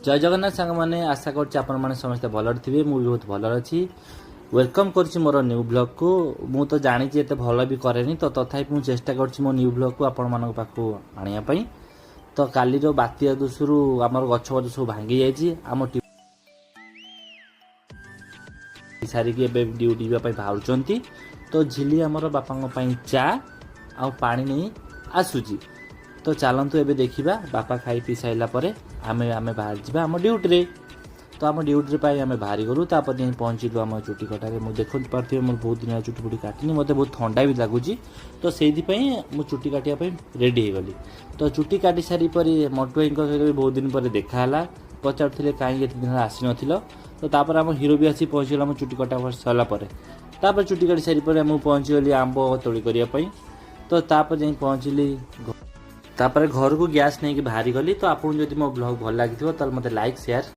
जय जगन्नाथ सांग मैंने आशा कर समस्ते भलर थे मुझे बहुत भलर अच्छी वेलकम कर मोर न्यू ब्लॉग को मु तो जानी एत भल भी कैनि तो तथापि मुझे चेष्टा कर मो न्यू ब्लॉग को आपण मान पाखक आने तो काली बात्या दोषरू आम गछ गछ सब भांगी जाम सारिकी ड्यूटी बाहर तो झिली आमर बापा चा आ पानी नहीं आसूची तो चलतु एबे देखिबा बापा खाई पी साइला परे आमे आमे बाहर जिबा हम ड्यूटी रे तो आम ड्यूटी पाई आमे बाहरी गलु तापर जाई पहुँचलु आम चुटी कटारे मु देखु पार्थिबे मोर बहुत दिन चुटी फुटी काटिनी मते बहुत ठंडा भी लगुची तो सेहि पई मु चुटी काटिया पई रेडी हे गली तो चुटी काटी सारी परे मटुआई सहित भी बहुत दिन पर देखा हला पचारथिले काई एते दिन आसी नथिलो तो तापर आम हीरो भी आसी पहुँचल आम चुटी कटा सरला परे तापर चुटी काटी सारी परे मु पहुँची गली आंब तोड़ी करिया पई तो तापर जाई पहुँचली तापर घर को गैस नहीं कि बाहरी गली तो आपको जब मो ब्लॉग भल लगी तो मत लाइक शेयर